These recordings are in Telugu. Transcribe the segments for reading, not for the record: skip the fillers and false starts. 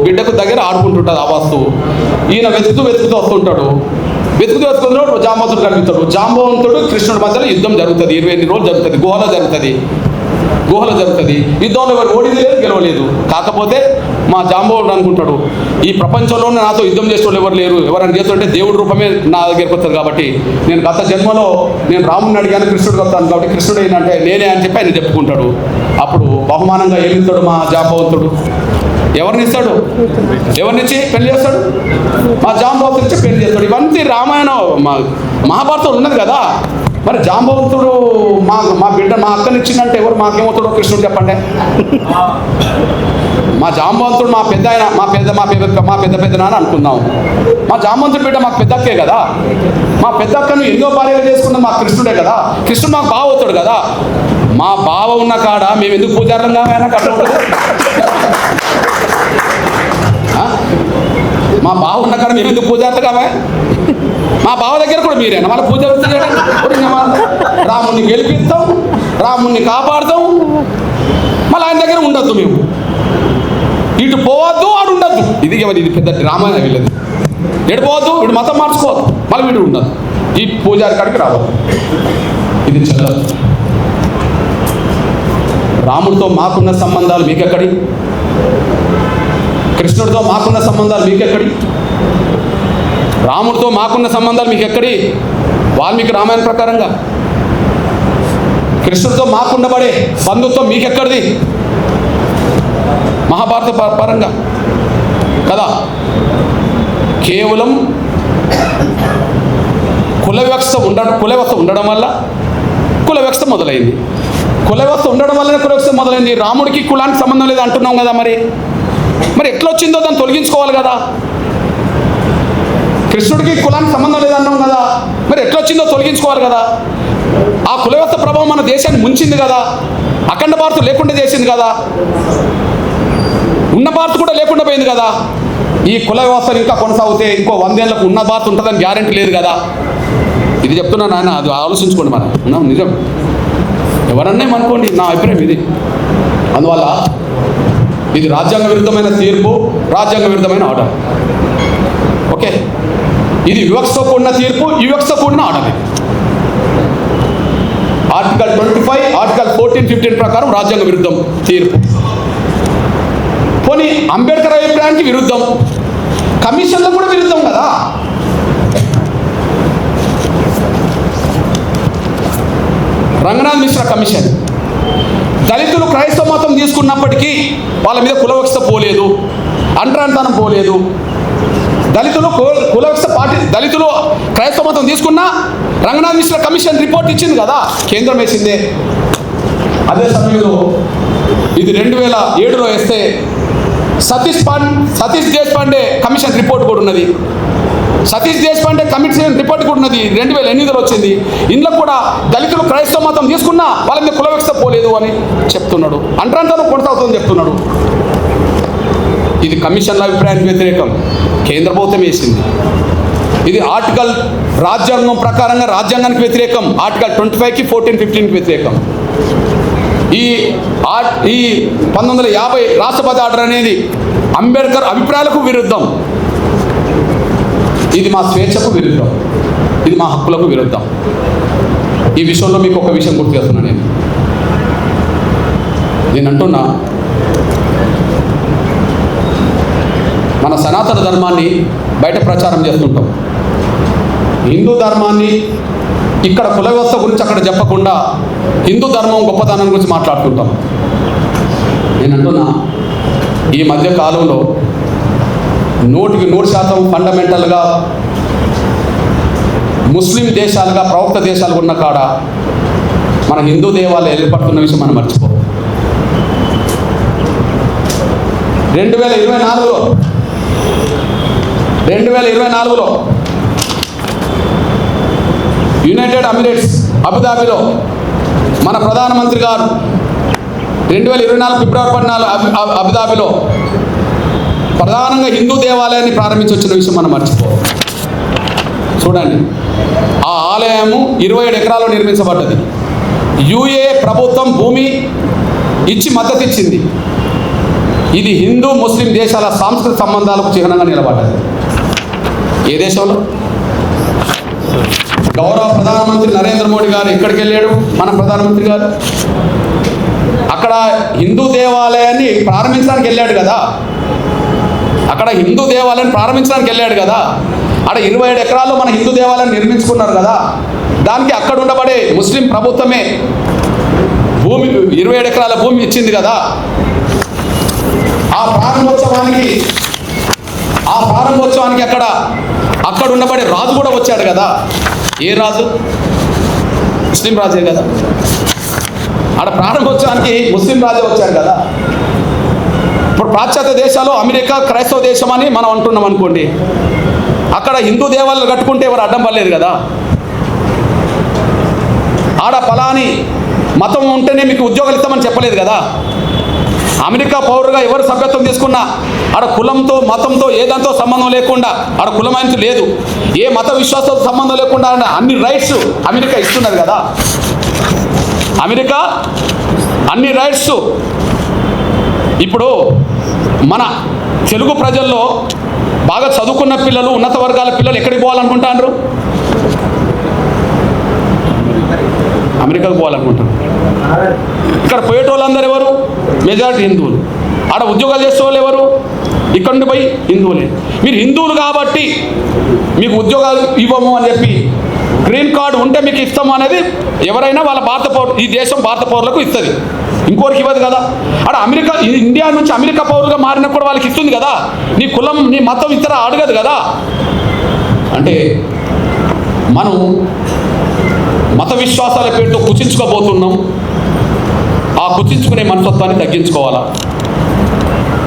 బిడ్డకు దగ్గర ఆడుకుంటుంటుంది ఆ వస్తువు. ఈయన వెతుకుతూ వస్తుంటాడు. వెతుకుతున్నాడు జాంబవంతుడు కనిపిస్తాడు. జాంబవంతుడు కృష్ణుడి మధ్యలో యుద్ధం జరుగుతుంది. 28 రోజులు జరుగుతుంది. గుహలో జరుగుతుంది. యుద్ధంలో ఎవరు ఓడింది లేదు, గెలవలేదు. కాకపోతే మా జాంబవంతుడు అనుకుంటాడు, ఈ ప్రపంచంలోనే నాతో యుద్ధం చేసే వాళ్ళు ఎవరు లేరు, ఎవరైనా చేస్తుంటే దేవుడి రూపమే నా దగ్గరికి వస్తారు కాబట్టి నేను గత జన్మలో నేను రాముడిని అడిగాను, కృష్ణుడు వస్తాను కాబట్టి కృష్ణుడు ఏంటంటే నేనే అని చెప్పి ఆయన చెప్పుకుంటాడు. అప్పుడు బహుమానంగా ఏమిస్తాడు మా జాంబవంతుడు? ఎవరినిస్తాడు? ఎవరినిచ్చి పెళ్లి చేస్తాడు? మా జాంబవంతుడు ఇచ్చి పెళ్లి చేస్తాడు. ఇవన్నీ రామాయణం మహాభారతం ఉన్నది కదా. మరి జాంబవంతుడు మా బిడ్డ మా అక్కని ఇచ్చిందంటే ఎవరు మాకేమవుతాడో కృష్ణుడు చెప్పండి. మా జాంబవంతుడు మా పెద్ద ఆయన మా పెద్ద నాన్న అనుకుందాం. మా జాంబవంతుడు బిడ్డ మాకు పెద్ద అక్కే కదా. మా పెద్ద అక్కను ఎన్నో భార్యగా చేసుకున్నది మా కృష్ణుడే కదా. కృష్ణుడు మాకు బావ అవుతాడు కదా. మా బావ ఉన్న కాడ మేము ఎందుకు పూజారులంగా మా బావ ఉన్న కాడ మేము ఎందుకు పూజారులు కావా? మా బావ దగ్గర కూడా మీరేనా వాళ్ళ పూజ రాముణ్ణి గెలిపిస్తాం, రాముణ్ణి కాపాడుతాం, మళ్ళీ ఆయన దగ్గర ఉండొద్దు. మేము ఇటు పోవద్దు, ఆడు ఉండద్దు. ఇది పెద్ద రామాయణ వీళ్ళది. ఎడిపోవద్దు, వీడు మతం మార్చుకోవద్దు, మళ్ళీ వీడు ఉండదు. ఈ పూజారి కాడికి రావద్దు. ఇది చెల్లదు. రాముడితో మాకున్న సంబంధాలు మీకెక్కడి? కృష్ణుడితో మాకున్న సంబంధాలు మీకెక్కడి? రాముడితో మాకున్న సంబంధాలు మీకెక్కడి? వాల్మీకి రామాయణ ప్రకారంగా. కృష్ణుడితో మాకుండబడే బంధుత్వం మీకెక్కడిది? మహాభారత పరంగా కదా. కేవలం కుల వ్యవస్థ ఉండడం వల్ల కుల వ్యవస్థ మొదలైంది. కుల వ్యవస్థ ఉండడం వల్లనే కుల వ్యవస్థ మొదలైంది. రాముడికి కులానికి సంబంధం లేదు అంటున్నాం కదా. మరి ఎట్లా వచ్చిందో దాన్ని తొలగించుకోవాలి కదా. కృష్ణుడికి కులానికి సంబంధం లేదన్నాం కదా. మరి ఎట్లా వచ్చిందో తొలగించుకోవాలి కదా. ఆ కుల వ్యవస్థ ప్రభావం మన దేశాన్ని ముంచింది కదా. అఖండ భారత్ లేకుండా చేసింది కదా. ఉన్న భారత్ కూడా లేకుండా పోయింది కదా. ఈ కుల వ్యవస్థను ఇంకా కొనసాగితే ఇంకో 100 ఏళ్ళకు ఉన్న భారత్ ఉంటుందని గ్యారెంటీ లేదు కదా. ఇది చెప్తున్నా నాయన, అది ఆలోచించుకోండి. మనం నిజం ఎవరన్నా అనుకోండి, నా అభిప్రాయం ఇది. అందువల్ల ఇది రాజ్యాంగ విరుద్ధమైన తీర్పు, రాజ్యాంగ విరుద్ధమైన ఆర్డర్. ఓకే, ఇది వివక్షతో కూడిన తీర్పు, వివక్షతో కూడిన ఆర్డర్. ఆర్టికల్ 25, ఆర్టికల్ 14, 15 ప్రకారం రాజ్యాంగ విరుద్ధం తీర్పు. పోనీ అంబేద్కర్ అభిప్రాయానికి విరుద్ధం, కమిషన్లో కూడా విరుద్ధం కదా. రంగనాథ్ మిశ్రా కమిషన్ దళితులు క్రైస్తవ మతం తీసుకున్నప్పటికీ వాళ్ళ మీద కులవివక్ష పోలేదు, అంటరానితనం పోలేదు. దళితులు కులవివక్ష దళితులు క్రైస్తవ మతం తీసుకున్నా రంగనాథ్ మిశ్రా కమిషన్ రిపోర్ట్ ఇచ్చింది కదా, కేంద్రం వేసిందే. అదే సమయంలో ఇది 2007లో వేస్తే సతీష్ దేశపాండే కమిషన్ రిపోర్ట్ కూడా ఉన్నది. సతీష్ దేశపాండే కమిషన్ రిపోర్ట్ కూడా ఉన్నది, 2008లో వచ్చింది. ఇందులో కూడా దళితులు క్రైస్తవ మతం తీసుకున్నా వాళ్ళ మీద కులవివక్ష పోలేదు అని చెప్తున్నాడు. అంటరానితనం కొనసాగుతుందని చెప్తున్నాడు. ఇది కమిషన్ల అభిప్రాయానికి వ్యతిరేకం, కేంద్ర ప్రభుత్వం వేసింది. ఇది ఆర్టికల్ రాజ్యాంగం ప్రకారంగా రాజ్యాంగానికి వ్యతిరేకం. ఆర్టికల్ 25కి 14, 15కి వ్యతిరేకం. ఈ 1950 రాష్ట్రపతి ఆర్డర్ అనేది అంబేద్కర్ అభిప్రాయాలకు విరుద్ధం. ఇది మా స్వేచ్ఛకు విరుద్ధం, ఇది మా హక్కులకు విరుద్ధం. ఈ విషయంలో మీకు ఒక విషయం గుర్తు చేస్తున్నాను. నేను అంటున్నా, మన సనాతన ధర్మాన్ని బయట ప్రచారం చేస్తుంటాం. హిందూ ధర్మాన్ని ఇక్కడ కుల వ్యవస్థ గురించి అక్కడ చెప్పకుండా హిందూ ధర్మం గొప్పతనం గురించి మాట్లాడుతుంటాం. నేను అంటున్నా, ఈ మధ్య కాలంలో 100% ఫండమెంటల్గా ముస్లిం దేశాలుగా ప్రవక్త దేశాలు ఉన్న కాడ మన హిందూ దేవాలయాలు ఏర్పడుతున్న విషయం మనం మర్చిపోం. 2024లో యునైటెడ్ ఎమిరేట్స్ అబుదాబిలో మన ప్రధానమంత్రి గారు 2024 ఫిబ్రవరి 14 అబుదాబిలో ప్రధానంగా హిందూ దేవాలయాన్ని ప్రారంభించి వచ్చిన విషయం మనం మర్చిపోవాలి. చూడండి, ఆ ఆలయము 27 ఎకరాల్లో నిర్మించబడ్డది. యుఏ ప్రభుత్వం భూమి ఇచ్చి మద్దతు ఇచ్చింది. ఇది హిందూ ముస్లిం దేశాల సాంస్కృతిక సంబంధాలకు చిహ్నంగా నిలబడ్డది. ఏ దేశంలో? గౌరవ ప్రధానమంత్రి నరేంద్ర మోడీ గారు ఎక్కడికి వెళ్ళాడు? మన ప్రధానమంత్రి గారు అక్కడ హిందూ దేవాలయాన్ని ప్రారంభించడానికి వెళ్ళాడు కదా. అక్కడ హిందూ దేవాలయాన్ని ప్రారంభించడానికి వెళ్ళాడు కదా. అక్కడ 27 ఎకరాల్లో మన హిందూ దేవాలయం నిర్మించుకున్నారు కదా. దానికి అక్కడ ఉండబడే ముస్లిం ప్రభుత్వమే భూమి 27 ఎకరాల భూమి ఇచ్చింది కదా. ఆ ప్రారంభోత్సవానికి అక్కడ ఉండబడే రాజు కూడా వచ్చాడు కదా. ఏ రాజు? ముస్లిం రాజే కదా. ఆడ ప్రారంభోత్సవానికి ముస్లిం రాజే వచ్చాడు కదా. ఇప్పుడు పాశ్చాత్య దేశాలు అమెరికా క్రైస్తవ దేశం అని మనం అంటున్నాం అనుకోండి, అక్కడ హిందూ దేవాలయాలు కట్టుకుంటే ఎవరు అడ్డం పడలేదు కదా. ఆడ ఫలాని మతం ఉంటేనే మీకు ఉద్యోగాలు ఇస్తామని చెప్పలేదు కదా. అమెరికా పౌరుగా ఎవరు సభ్యత్వం తీసుకున్నా ఆడ కులంతో మతంతో ఏదంతో సంబంధం లేకుండా, ఆడ కులమైనది లేదు, ఏ మత విశ్వాసంతో సంబంధం లేకుండా అన్ని రైట్స్ అమెరికా ఇస్తున్నది కదా. అమెరికా అన్ని రైట్స్. ఇప్పుడు మన తెలుగు ప్రజల్లో బాగా చదువుకున్న పిల్లలు, ఉన్నత వర్గాల పిల్లలు ఎక్కడికి పోవాలనుకుంటారు? అమెరికాకు పోవాలనుకుంటారు. ఇక్కడ పోయేటోళ్ళందరూ ఎవరు? మెజారిటీ హిందువులు. ఆడ ఉద్యోగాలు చేసే వాళ్ళు ఎవరు? ఇక్కడ నుండి పోయి హిందువులే. మీరు హిందువులు కాబట్టి మీకు ఉద్యోగాలు ఇవ్వము అని చెప్పి, గ్రీన్ కార్డు ఉంటే మీకు ఇస్తాము అనేది ఎవరైనా వాళ్ళ భారత పౌరులు, ఈ దేశం భారత పౌరులకు ఇస్తుంది, ఇంకోరికి ఇవ్వదు కదా. ఆడ అమెరికా, ఇండియా నుంచి అమెరికా పౌరులుగా మారినా కూడా వాళ్ళకి ఇస్తుంది కదా. నీ కులం నీ మతం ఇతర అడగదు కదా. అంటే మనం మత విశ్వాసాల పేరుతో కుచించుకోబోతున్నాం. ఆ కుచించుకునే మనస్తత్వాన్ని తగ్గించుకోవాలా.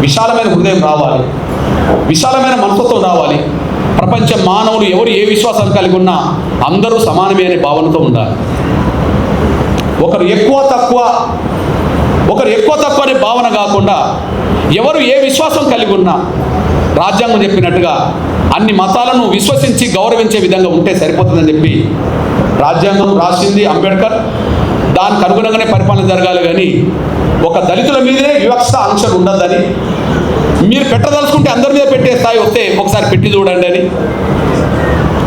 విశాలమైన హృదయం రావాలి, విశాలమైన మనస్తత్వం రావాలి. ప్రపంచ మానవులు ఎవరు ఏ విశ్వాసాలు కలిగి ఉన్నా అందరూ సమానమే అనే భావనతో ఉండాలి. ఒకరు ఎక్కువ తక్కువ అనే భావన కాకుండా ఎవరు ఏ విశ్వాసం కలిగి ఉన్నా రాజ్యాంగం చెప్పినట్టుగా అన్ని మతాలను విశ్వసించి గౌరవించే విధంగా ఉంటే సరిపోతుందని చెప్పి రాజ్యాంగం రాసింది అంబేద్కర్. దానికి అనుగుణంగానే పరిపాలన జరగాలి. కానీ ఒక దళితుల మీదనే వివక్ష ఆంక్షలు ఉండద్దని, మీరు పెట్టదలుచుకుంటే అందరి మీద పెట్టే స్థాయి వస్తే ఒకసారి పెట్టి చూడండి అని,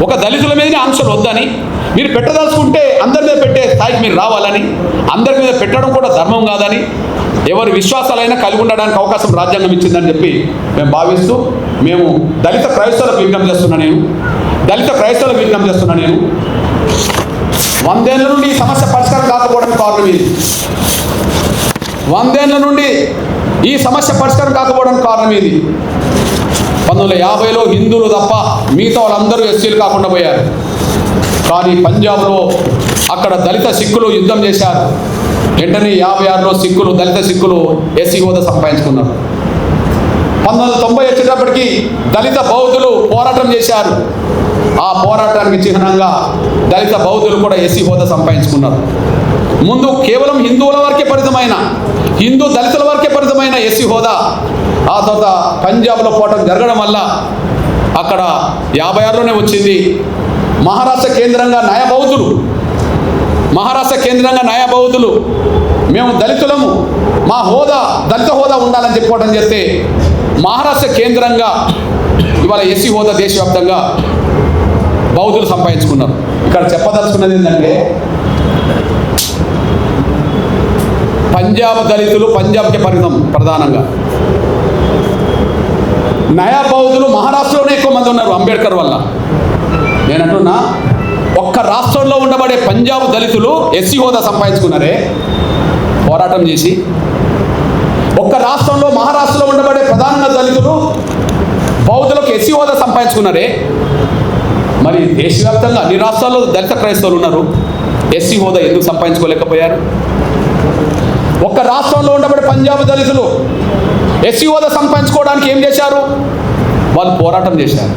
ఒక దళితుల మీదనే ఆంక్షలు వద్దని, మీరు పెట్టదలుచుకుంటే అందరి మీద పెట్టే స్థాయికి మీరు రావాలని, అందరి మీద పెట్టడం కూడా ధర్మం కాదని, ఎవరి విశ్వాసాలైనా కలిగి ఉండడానికి అవకాశం రాజ్యాంగం ఇచ్చిందని చెప్పి మేము భావిస్తూ, మేము దళిత క్రైస్తవులకు విజ్ఞప్తి చేస్తున్నా నేను 100 ఏళ్ళ నుండి ఈ సమస్య పరిష్కారం కాకపోవడానికి కారణం ఇది. 100 ఏళ్ళ నుండి ఈ సమస్య పరిష్కారం కాకపోవడానికి కారణం ఇది. 1950లో హిందువులు తప్ప మిగతా వాళ్ళందరూ ఎస్సీలు కాకుండా పోయారు. కానీ పంజాబ్లో అక్కడ దళిత సిక్కులు యుద్ధం చేశారు. వెంటనే 56లో దళిత సిక్కులు ఎస్సీ హోదా సంపాదించుకున్నారు. 1990 వచ్చేటప్పటికి దళిత బౌద్ధులు పోరాటం చేశారు. ఆ పోరాటానికి చిహ్నంగా దళిత బౌద్ధులు కూడా ఎస్సీ హోదా సంపాదించుకున్నారు. ముందు కేవలం హిందువుల వరకే పరిమితమైన, హిందూ దళితుల వరకే పరిమితమైన ఎస్సీ హోదా ఆ తర్వాత పంజాబ్లో పోరాటం జరగడం వల్ల అక్కడ 56లోనే వచ్చింది. మహారాష్ట్ర కేంద్రంగా న్యాయ బౌద్ధులు మేము దళితులము, మా దళిత హోదా ఉండాలని చెప్పుకోవడం చేస్తే మహారాష్ట్ర కేంద్రంగా ఇవాళ ఎస్సీ హోదా దేశవ్యాప్తంగా బౌద్ధులు సంపాదించుకున్నారు. ఇక్కడ చెప్పదలుచుకున్నది ఏంటంటే, పంజాబ్ దళితులు పంజాబ్కి పరిమితం ప్రధానంగా, నయా బౌద్ధులు మహారాష్ట్రలోనే ఎక్కువ మంది ఉన్నారు అంబేద్కర్ వల్ల. నేను అంటున్నా, ఒక్క రాష్ట్రంలో ఉండబడే పంజాబ్ దళితులు ఎస్సీ హోదా సంపాదించుకున్నారే పోరాటం చేసి. ఒక్క రాష్ట్రంలో మహారాష్ట్రలో ఉండబడే ప్రధానంగా దళితులు బౌద్ధులకు ఎస్సీ హోదా సంపాదించుకున్నారే. మరి దేశవ్యాప్తంగా అన్ని రాష్ట్రాల్లో దళిత క్రైస్తవులు ఉన్నారు, ఎస్సీ హోదా ఎందుకు సంపాదించుకోలేకపోయారు? ఒక్క రాష్ట్రంలో ఉండబడే పంజాబ్ దళితులు ఎస్సీ హోదా సంపాదించుకోవడానికి ఏం చేశారు? వాళ్ళు పోరాటం చేశారు.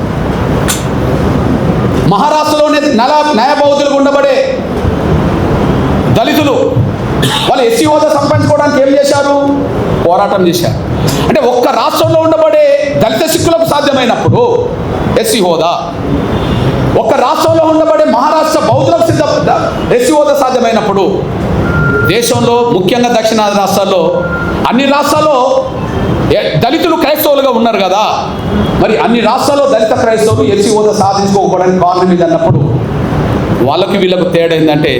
మహారాష్ట్రలోనే న్యాయ బౌద్ధులకు ఉండబడే దళితులు వాళ్ళు ఎస్సీ హోదా సంపాదించుకోవడానికి ఏం చేశారు? పోరాటం చేశారు. అంటే ఒక్క రాష్ట్రంలో ఉండబడే దళిత సిక్కులకు సాధ్యమైనప్పుడు ఎస్సీ హోదా, ఒక్క రాష్ట్రంలో ఉండబడే మహారాష్ట్ర బౌద్ధులకు ఎస్సీ హోదా సాధ్యమైనప్పుడు దేశంలో ముఖ్యంగా దక్షిణాది రాష్ట్రాల్లో, అన్ని రాష్ట్రాల్లో దళితులు క్రైస్తవులుగా ఉన్నారు కదా, మరి అన్ని రాష్ట్రాల్లో దళిత క్రైస్తవులు ఎస్సీ హోదా సాధించుకోకపోవడానికి కారణం ఇది అన్నప్పుడు వాళ్ళకి వీళ్ళకు తేడా ఏంటంటే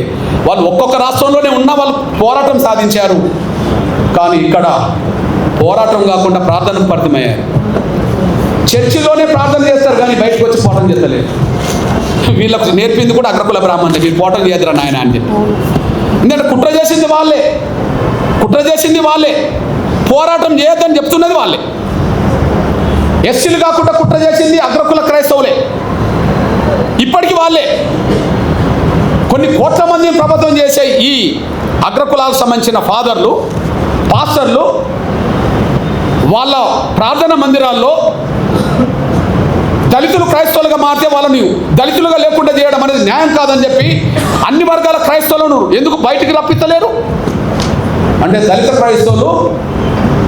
వాళ్ళు ఒక్కొక్క రాష్ట్రంలోనే ఉన్న వాళ్ళు పోరాటం సాధించారు, కానీ ఇక్కడ పోరాటం కాకుండా ప్రార్థనకు పరిమితమయ్యారు. చర్చిలోనే ప్రార్థన చేస్తారు కానీ బయటకు వచ్చి పోరాటం చేస్తలేదు. వీళ్ళకు నేర్పింది కూడా అగ్రకుల బ్రాహ్మణులే, మీరు పోరాటం చేయదురా నాయన అని చెప్పి. ఎందుకంటే కుట్ర చేసింది వాళ్ళే, పోరాటం చేయొద్దని చెప్తున్నది వాళ్ళే. ఎస్సీలు కాకుండా కుట్ర చేసింది అగ్రకుల క్రైస్తవులే, ఇప్పటికీ వాళ్ళే. కొన్ని కోట్ల మందిని ప్రభుత్వం చేసే ఈ అగ్రకులాలకు సంబంధించిన ఫాదర్లు, పాస్టర్లు వాళ్ళ ప్రార్థన మందిరాల్లో దళితులు క్రైస్తవులుగా మారితే వాళ్ళని దళితులుగా లేకుండా చేయడం అనేది న్యాయం కాదని చెప్పి అన్ని వర్గాల క్రైస్తవులను ఎందుకు బయటికి రప్పిస్తలేరు అంటే దళిత క్రైస్తవులు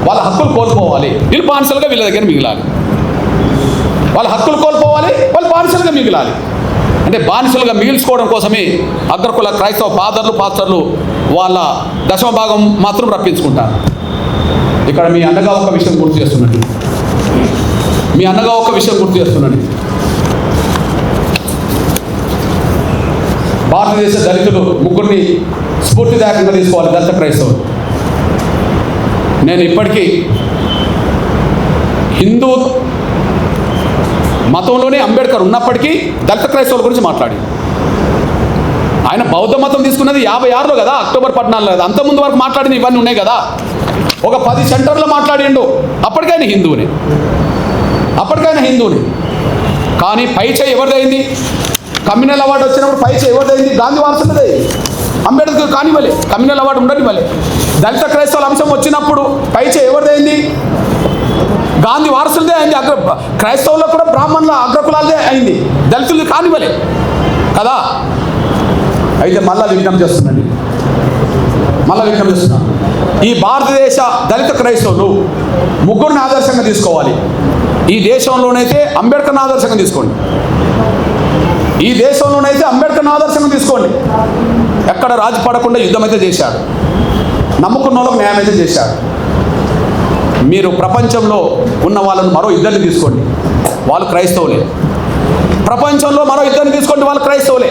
వాళ్ళ హక్కులు కోల్పోవాలి, వీళ్ళు బానిసలుగా వీళ్ళ దగ్గర మిగిలాలి. వాళ్ళ హక్కులు కోల్పోవాలి, వాళ్ళు బానిసలుగా మిగిలాలి. అంటే బానిసలుగా మిగిల్చుకోవడం కోసమే అగ్రకుల క్రైస్తవ ఫాదర్లు, పాస్టర్లు వాళ్ళ దశమ భాగం మాత్రం రప్పించుకుంటారు. ఇక్కడ మీ అన్నగా ఒక విషయం గుర్తు చేస్తున్నట్టు, భారతదేశ దళితులు ముగ్గురిని స్ఫూర్తిదాయకంగా తీసుకోవాలి దళిత క్రైస్తవులు. నేను ఇప్పటికీ హిందూ మతంలోనే అంబేద్కర్ ఉన్నప్పటికీ దళిత క్రైస్తవుల గురించి మాట్లాడి, ఆయన బౌద్ధ మతం తీసుకున్నది 56లో కదా, అక్టోబర్ 14 కదా, అంతకుముందు వరకు మాట్లాడిన ఇవన్నీ ఉన్నాయి కదా. ఒక 10 సెంటర్లో మాట్లాడిండు, అప్పటికైనా హిందువుని. కానీ పైచేయి ఎవరిదైంది? కమ్యూనల్ అవార్డు వచ్చినప్పుడు పైచేయి ఎవరిదైంది? గాంధీ వారసులదే. అంబేద్కర్ కానివ్వలే, కమ్యూనల్ అవార్డు ఉండనివ్వలే. దళిత క్రైస్తవుల అంశం వచ్చినప్పుడు పైచేయి ఎవరిదైంది? గాంధీ వారసులదే అయింది. క్రైస్తవుల్లో కూడా బ్రాహ్మణుల అగ్రకులాలదే అయింది, దళితులు కానివ్వలే కదా. అయితే మళ్ళా విజ్ఞప్తి చేస్తున్నాను, ఈ భారతదేశ దళిత క్రైస్తవులు ముగ్గురిని ఆదర్శంగా తీసుకోవాలి. ఈ దేశంలోనైతే అంబేద్కర్ని ఆదర్శంగా తీసుకోండి, ఎక్కడ రాజీ పడకుండా యుద్ధం అయితే చేశాడు, నమ్ముకున్న వాళ్ళకు న్యాయం అయితే చేశాడు. మీరు ప్రపంచంలో ఉన్న వాళ్ళను మరో ఇద్దరిని తీసుకోండి, వాళ్ళు క్రైస్తవులే. ప్రపంచంలో మరో ఇద్దరిని తీసుకోండి, వాళ్ళు క్రైస్తవులే.